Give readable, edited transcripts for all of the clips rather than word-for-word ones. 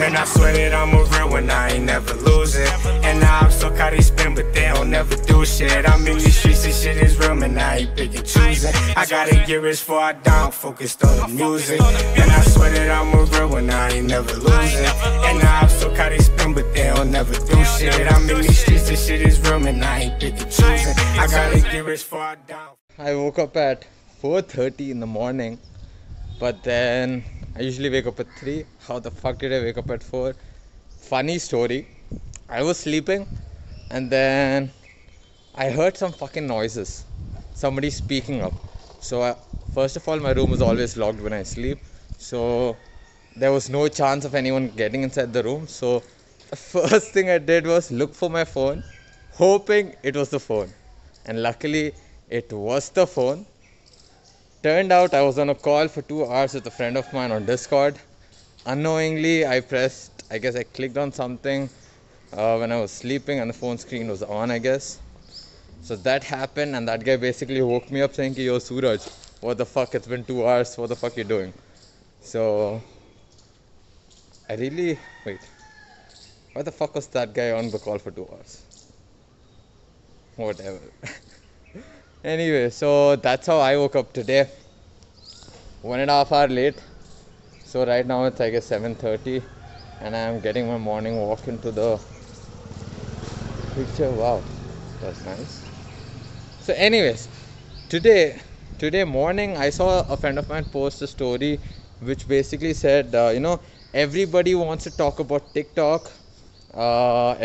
Man, I swear that I'm a real one, I ain't never losing. And now I'm so caught they spin, but they don't never do shit. I'm in these streets, this shit is real, man, I ain't picking choosing. I gotta get rich before I down, focused on the music. And I swear that I'm a real one, I ain't never losing. And now I'm so caught they spin, but they don't never do shit. I'm in these streets, this shit is real, man, I ain't picking choosing. I gotta get rich before I down. I woke up at 4:30 in the morning, but then I usually wake up at 3. How the fuck did I wake up at 4? Funny story. I was sleeping and then I heard some fucking noises. Somebody speaking up. So first of all, my room is always locked when I sleep. So there was no chance of anyone getting inside the room. So the first thing I did was look for my phone, hoping it was the phone. And luckily, it was the phone. Turned out I was on a call for 2 hours with a friend of mine on Discord. Unknowingly, I clicked on something when I was sleeping and the phone screen was on, I guess. So that happened and that guy basically woke me up saying, yo Suraj, what the fuck, it's been 2 hours, what the fuck you doing? So, why the fuck was that guy on the call for 2 hours? Whatever. Anyway, so that's how I woke up today. 1.5 hours late. So right now it's I guess 7:30 and I am getting my morning walk into the picture. Wow, that's nice. So anyways, today morning I saw a friend of mine post a story which basically said, everybody wants to talk about TikTok.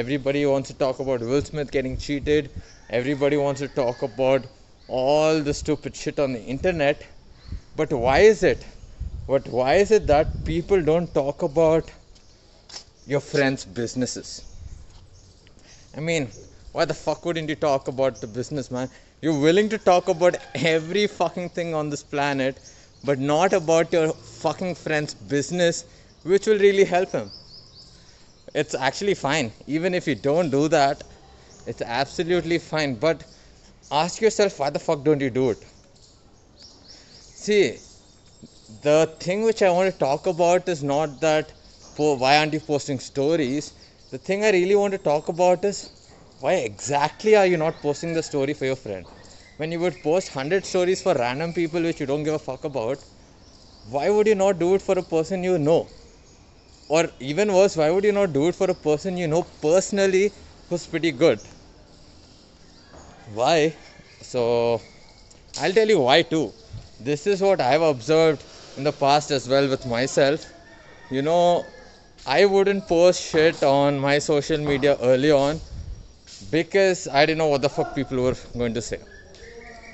Everybody wants to talk about Will Smith getting cheated. Everybody wants to talk about all the stupid shit on the internet. But why is it that people don't talk about your friends' businesses? I mean, why the fuck wouldn't you talk about the business, man? You're willing to talk about every fucking thing on this planet, but not about your fucking friend's business, which will really help him. It's actually fine. Even if you don't do that, it's absolutely fine. But ask yourself, why the fuck don't you do it? See, the thing which I want to talk about is not that why aren't you posting stories. The thing I really want to talk about is why exactly are you not posting the story for your friend? When you would post 100 stories for random people which you don't give a fuck about, why would you not do it for a person you know? Or even worse, why would you not do it for a person you know personally who's pretty good? Why? So I'll tell you why too. This is what I've observed in the past as well with myself. I wouldn't post shit on my social media early on because I didn't know what the fuck people were going to say.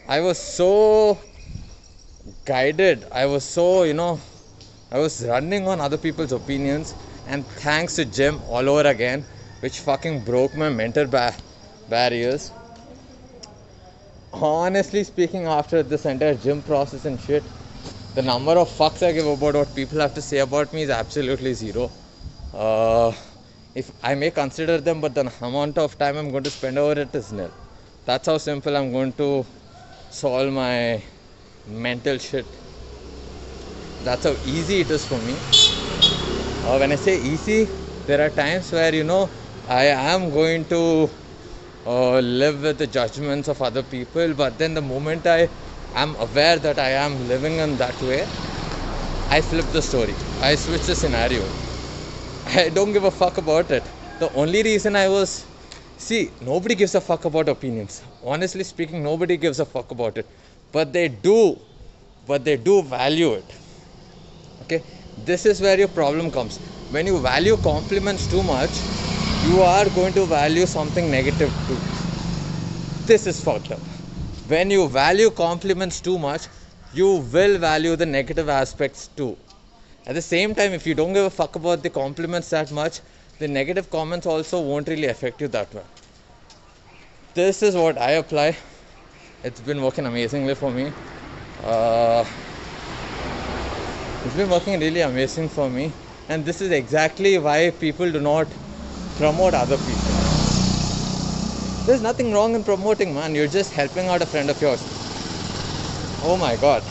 I was so guided. I was running on other people's opinions, and thanks to gym all over again, which fucking broke my mental barriers. Honestly speaking, after this entire gym process and shit, the number of fucks I give about what people have to say about me is absolutely zero. If I may consider them, but the amount of time I'm going to spend over it is nil. That's how simple I'm going to solve my mental shit. That's how easy it is for me. When I say easy, there are times where I am going to live with the judgments of other people, but then the moment I am aware that I am living in that way, I flip the story. I switch the scenario. I don't give a fuck about it. The only reason nobody gives a fuck about opinions. Honestly speaking, nobody gives a fuck about it. But they do value it. Okay? This is where your problem comes. When you value compliments too much, you are going to value something negative too. This is fucked up. When you value compliments too much, you will value the negative aspects too. At the same time, if you don't give a fuck about the compliments that much, the negative comments also won't really affect you that well. This is what I apply. It's been working amazingly for me. It's been working really amazing for me. And this is exactly why people do not promote other people. There's nothing wrong in promoting, man. You're just helping out a friend of yours. Oh my god.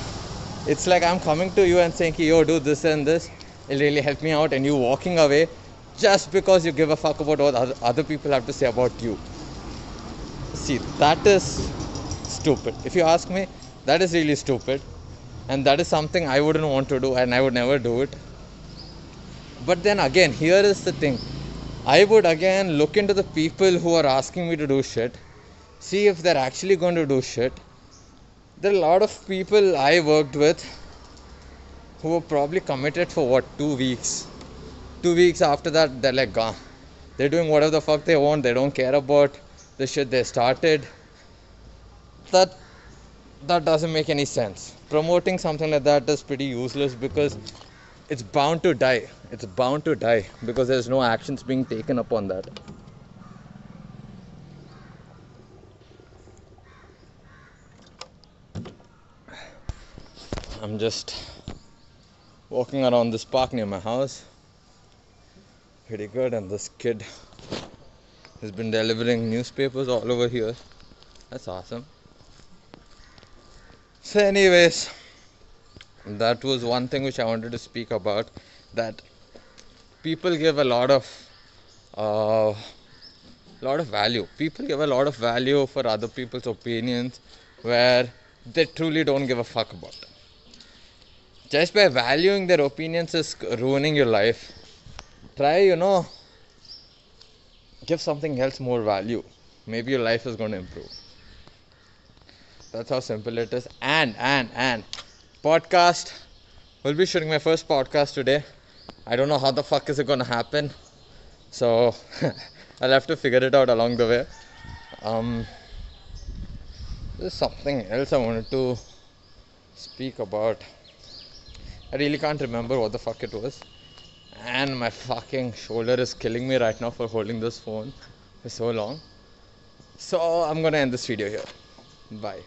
It's like I'm coming to you and saying, yo, do this and this. it'll really help me out, and you walking away just because you give a fuck about what other people have to say about you. See, that is stupid. If you ask me, that is really stupid, and that is something I wouldn't want to do, and I would never do it. But then again, here is the thing. I would again look into the people who are asking me to do shit, see if they're actually going to do shit. There are a lot of people I worked with who were probably committed for 2 weeks. 2 weeks after that, they're like gone. They're doing whatever the fuck they want. They don't care about the shit they started. That doesn't make any sense. Promoting something like that is pretty useless because it's bound to die. It's bound to die because there's no actions being taken upon that. I'm just walking around this park near my house. Pretty good, and this kid has been delivering newspapers all over here. That's awesome. So anyways, that was one thing which I wanted to speak about, that people give a lot of value. People give a lot of value for other people's opinions where they truly don't give a fuck about it. Just by valuing their opinions is ruining your life. Try, give something else more value. Maybe your life is going to improve. That's how simple it is. And podcast. We'll be shooting my first podcast today. I don't know how the fuck is it going to happen. So, I'll have to figure it out along the way. There's something else I wanted to speak about. I really can't remember what the fuck it was. And my fucking shoulder is killing me right now for holding this phone for so long. So I'm gonna end this video here. Bye.